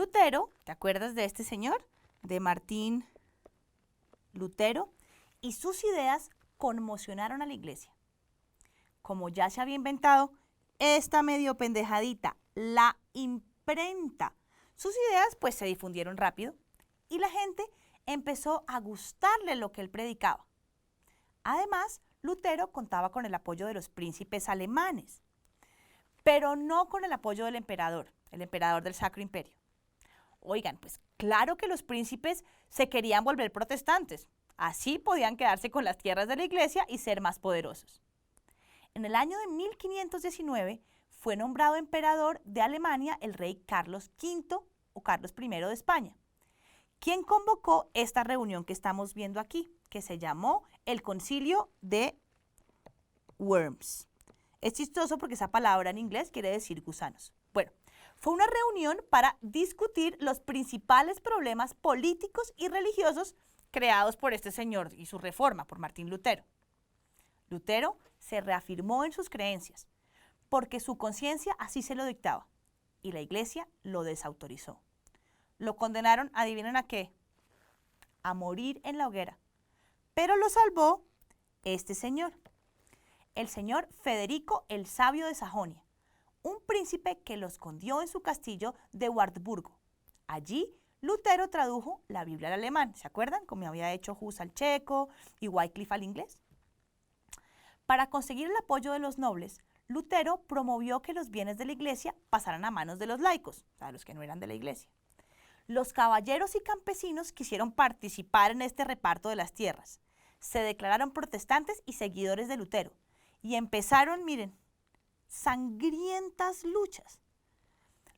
Lutero, ¿te acuerdas de este señor? De Martín Lutero, y sus ideas conmocionaron a la iglesia. Como ya se había inventado esta medio pendejadita, la imprenta, sus ideas pues se difundieron rápido y la gente empezó a gustarle lo que él predicaba. Además, Lutero contaba con el apoyo de los príncipes alemanes, pero no con el apoyo del emperador del Sacro Imperio. Oigan, pues claro que los príncipes se querían volver protestantes, así podían quedarse con las tierras de la iglesia y ser más poderosos. En el año de 1519 fue nombrado emperador de Alemania el rey Carlos V o Carlos I de España, quien convocó esta reunión que estamos viendo aquí, que se llamó el Concilio de Worms. Es chistoso porque esa palabra en inglés quiere decir gusanos. Bueno, fue una reunión para discutir los principales problemas políticos y religiosos creados por este señor y su reforma, por Martín Lutero. Lutero se reafirmó en sus creencias, porque su conciencia así se lo dictaba, y la iglesia lo desautorizó. Lo condenaron, ¿adivinen a qué? A morir en la hoguera. Pero lo salvó este señor, el señor Federico el Sabio de Sajonia, un príncipe que lo escondió en su castillo de Wartburgo. Allí, Lutero tradujo la Biblia al alemán, ¿se acuerdan? Como había hecho Hus al checo y Wycliffe al inglés. Para conseguir el apoyo de los nobles, Lutero promovió que los bienes de la iglesia pasaran a manos de los laicos, o sea, los que no eran de la iglesia. Los caballeros y campesinos quisieron participar en este reparto de las tierras. Se declararon protestantes y seguidores de Lutero y empezaron, miren, sangrientas luchas.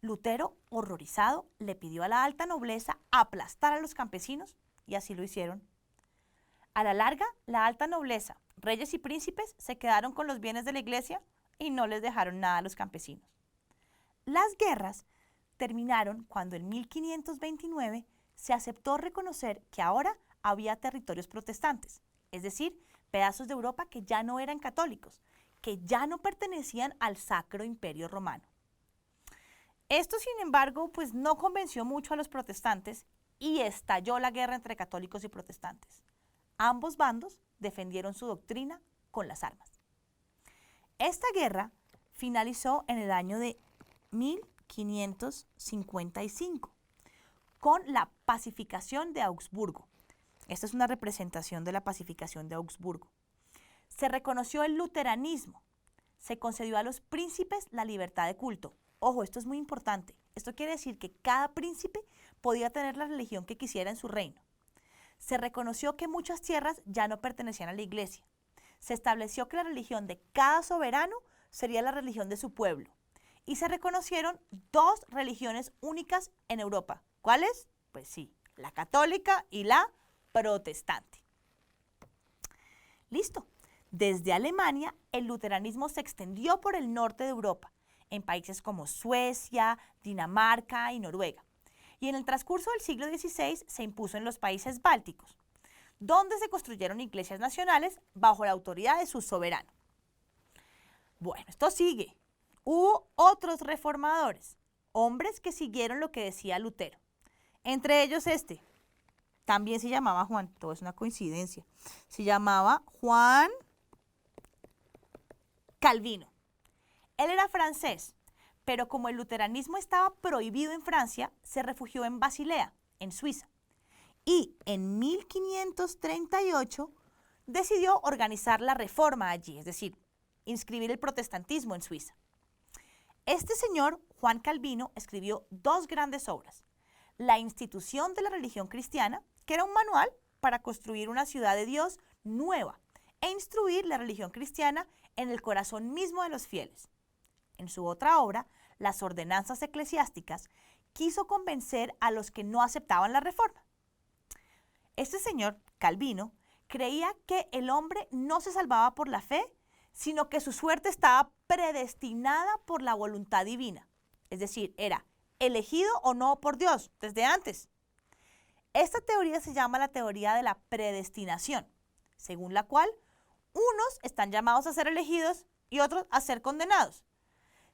Lutero, horrorizado, le pidió a la alta nobleza aplastar a los campesinos y así lo hicieron. A la larga, la alta nobleza, reyes y príncipes se quedaron con los bienes de la iglesia y no les dejaron nada a los campesinos. Las guerras terminaron cuando en 1529 se aceptó reconocer que ahora había territorios protestantes, es decir, pedazos de Europa que ya no eran católicos, que ya no pertenecían al Sacro Imperio Romano. Esto, sin embargo, pues no convenció mucho a los protestantes y estalló la guerra entre católicos y protestantes. Ambos bandos defendieron su doctrina con las armas. Esta guerra finalizó en el año de 1555 con la pacificación de Augsburgo. Esta es una representación de la pacificación de Augsburgo. Se reconoció el luteranismo, se concedió a los príncipes la libertad de culto. Ojo, esto es muy importante. Esto quiere decir que cada príncipe podía tener la religión que quisiera en su reino. Se reconoció que muchas tierras ya no pertenecían a la iglesia. Se estableció que la religión de cada soberano sería la religión de su pueblo. Y se reconocieron dos religiones únicas en Europa. ¿Cuáles? Pues sí, la católica y la protestante. Listo. Desde Alemania, el luteranismo se extendió por el norte de Europa, en países como Suecia, Dinamarca y Noruega. Y en el transcurso del siglo XVI se impuso en los países bálticos, donde se construyeron iglesias nacionales bajo la autoridad de su soberano. Bueno, esto sigue. Hubo otros reformadores, hombres que siguieron lo que decía Lutero. Entre ellos este, también se llamaba Juan, todo es una coincidencia, se llamaba Juan Calvino. Él era francés, pero como el luteranismo estaba prohibido en Francia, se refugió en Basilea, en Suiza. Y en 1538 decidió organizar la reforma allí, es decir, inscribir el protestantismo en Suiza. Este señor, Juan Calvino, escribió dos grandes obras. La institución de la religión cristiana, que era un manual para construir una ciudad de Dios nueva e instruir la religión cristiana en el corazón mismo de los fieles. En su otra obra, Las ordenanzas eclesiásticas, quiso convencer a los que no aceptaban la reforma. Este señor, Calvino, creía que el hombre no se salvaba por la fe, sino que su suerte estaba predestinada por la voluntad divina. Es decir, era elegido o no por Dios desde antes. Esta teoría se llama la teoría de la predestinación, según la cual unos están llamados a ser elegidos y otros a ser condenados.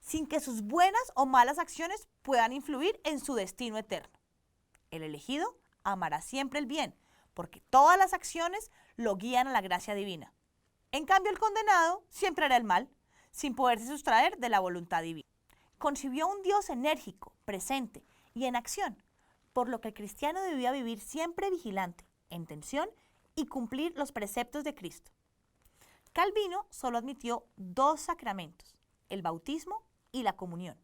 sin que sus buenas o malas acciones puedan influir en su destino eterno. El elegido amará siempre el bien, porque todas las acciones lo guían a la gracia divina. En cambio, el condenado siempre hará el mal, sin poderse sustraer de la voluntad divina. Concibió un Dios enérgico, presente y en acción, por lo que el cristiano debía vivir siempre vigilante, en tensión y cumplir los preceptos de Cristo. Calvino solo admitió 2 sacramentos, el bautismo y la comunión.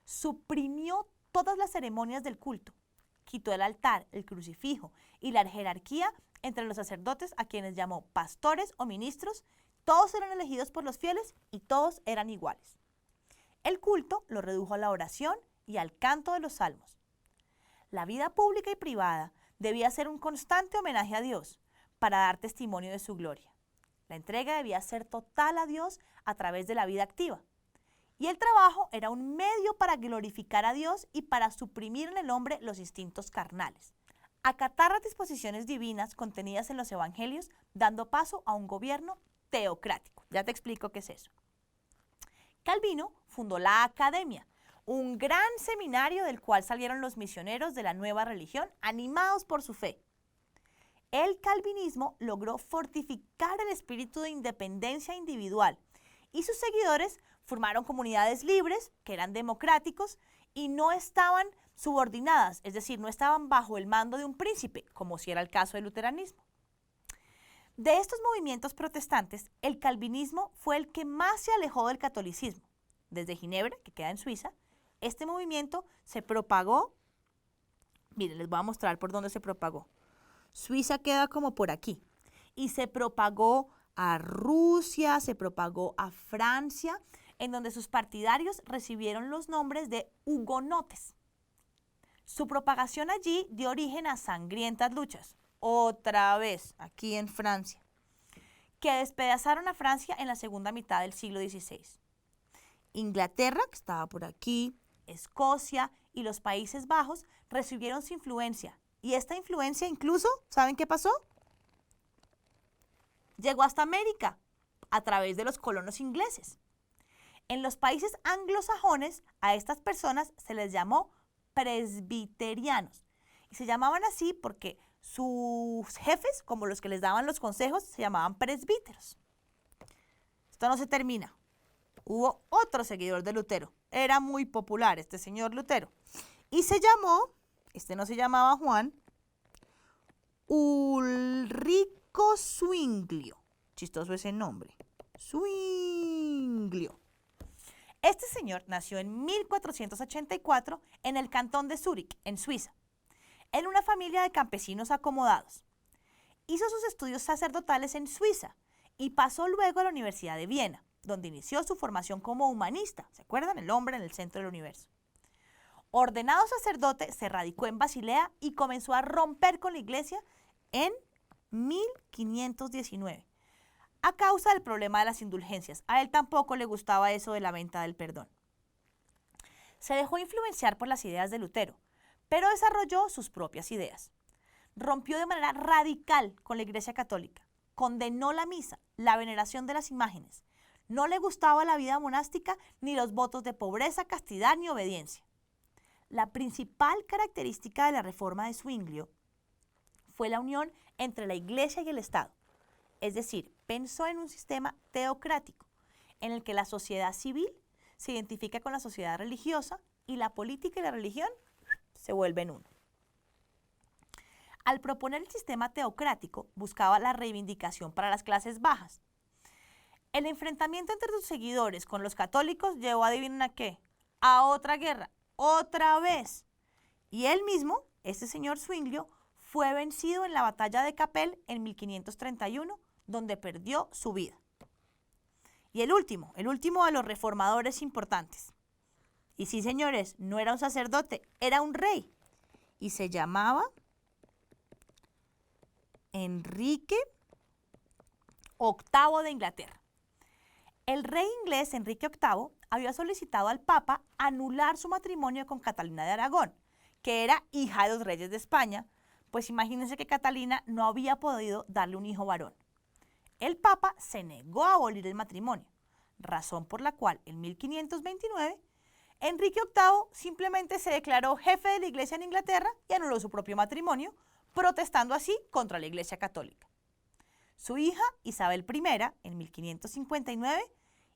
Suprimió todas las ceremonias del culto, quitó el altar, el crucifijo y la jerarquía entre los sacerdotes, a quienes llamó pastores o ministros. Todos eran elegidos por los fieles y todos eran iguales. El culto lo redujo a la oración y al canto de los salmos. La vida pública y privada debía ser un constante homenaje a Dios para dar testimonio de su gloria. La entrega debía ser total a Dios a través de la vida activa. Y el trabajo era un medio para glorificar a Dios y para suprimir en el hombre los instintos carnales. Acatar las disposiciones divinas contenidas en los evangelios, dando paso a un gobierno teocrático. Ya te explico qué es eso. Calvino fundó la Academia, un gran seminario del cual salieron los misioneros de la nueva religión, animados por su fe. El calvinismo logró fortificar el espíritu de independencia individual y sus seguidores formaron comunidades libres, que eran democráticos y no estaban subordinadas, es decir, no estaban bajo el mando de un príncipe, como si era el caso del luteranismo. De estos movimientos protestantes, el calvinismo fue el que más se alejó del catolicismo. Desde Ginebra, que queda en Suiza, este movimiento se propagó. Miren, les voy a mostrar por dónde se propagó. Suiza queda como por aquí. Y se propagó a Rusia, se propagó a Francia, en donde sus partidarios recibieron los nombres de hugonotes. Su propagación allí dio origen a sangrientas luchas, otra vez aquí en Francia, que despedazaron a Francia en la segunda mitad del siglo XVI. Inglaterra, que estaba por aquí, Escocia y los Países Bajos recibieron su influencia. Y esta influencia incluso, ¿saben qué pasó? Llegó hasta América a través de los colonos ingleses. En los países anglosajones a estas personas se les llamó presbiterianos. Y se llamaban así porque sus jefes, como los que les daban los consejos, se llamaban presbíteros. Esto no se termina. Hubo otro seguidor de Lutero. Era muy popular este señor Lutero. Y se llamó, este no se llamaba Juan, Ulrico Zwinglio. Chistoso ese nombre. Zwinglio. Este señor nació en 1484 en el cantón de Zúrich, en Suiza, en una familia de campesinos acomodados. Hizo sus estudios sacerdotales en Suiza y pasó luego a la Universidad de Viena, donde inició su formación como humanista. ¿Se acuerdan? El hombre en el centro del universo. Ordenado sacerdote, se radicó en Basilea y comenzó a romper con la iglesia en 1519, a causa del problema de las indulgencias. A él tampoco le gustaba eso de la venta del perdón. Se dejó influenciar por las ideas de Lutero, pero desarrolló sus propias ideas. Rompió de manera radical con la Iglesia Católica, condenó la misa, la veneración de las imágenes. No le gustaba la vida monástica ni los votos de pobreza, castidad ni obediencia. La principal característica de la reforma de Zwinglio fue la unión entre la Iglesia y el Estado. Es decir, pensó en un sistema teocrático en el que la sociedad civil se identifica con la sociedad religiosa y la política y la religión se vuelven uno. Al proponer el sistema teocrático, buscaba la reivindicación para las clases bajas. El enfrentamiento entre sus seguidores con los católicos llevó, ¿adivinen a qué? A otra guerra, otra vez. Y él mismo, este señor Zwinglio, fue vencido en la batalla de Kappel en 1531, donde perdió su vida. Y el último de los reformadores importantes. Y sí, señores, no era un sacerdote, era un rey. Y se llamaba Enrique VIII de Inglaterra. El rey inglés Enrique VIII había solicitado al Papa anular su matrimonio con Catalina de Aragón, que era hija de los reyes de España, pues imagínense que Catalina no había podido darle un hijo varón. El Papa se negó a abolir el matrimonio, razón por la cual en 1529 Enrique VIII simplemente se declaró jefe de la iglesia en Inglaterra y anuló su propio matrimonio, protestando así contra la iglesia católica. Su hija Isabel I, en 1559,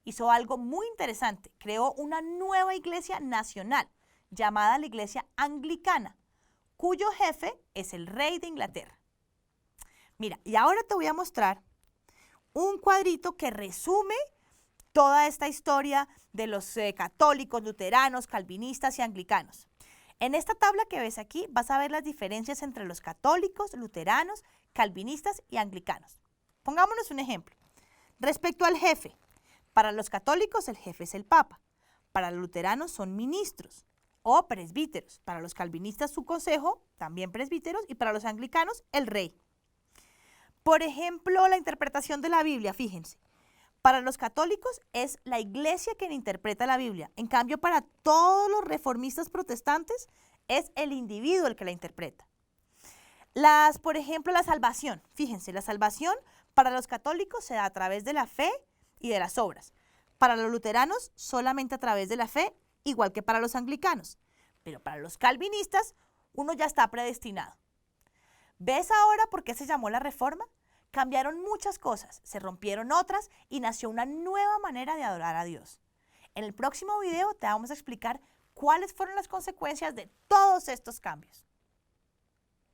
hizo algo muy interesante. Creó una nueva iglesia nacional llamada la Iglesia Anglicana, cuyo jefe es el rey de Inglaterra. Mira, y ahora te voy a mostrar un cuadrito que resume toda esta historia de los católicos, luteranos, calvinistas y anglicanos. En esta tabla que ves aquí vas a ver las diferencias entre los católicos, luteranos, calvinistas y anglicanos. Pongámonos un ejemplo. Respecto al jefe, para los católicos el jefe es el Papa, para los luteranos son ministros o presbíteros, para los calvinistas su consejo, también presbíteros, y para los anglicanos el rey. Por ejemplo, la interpretación de la Biblia, fíjense. Para los católicos es la iglesia quien interpreta la Biblia. En cambio, para todos los reformistas protestantes es el individuo el que la interpreta. Por ejemplo, la salvación. Fíjense, la salvación para los católicos se da a través de la fe y de las obras. Para los luteranos, solamente a través de la fe, igual que para los anglicanos. Pero para los calvinistas, uno ya está predestinado. ¿Ves ahora por qué se llamó la Reforma? Cambiaron muchas cosas, se rompieron otras y nació una nueva manera de adorar a Dios. En el próximo video te vamos a explicar cuáles fueron las consecuencias de todos estos cambios.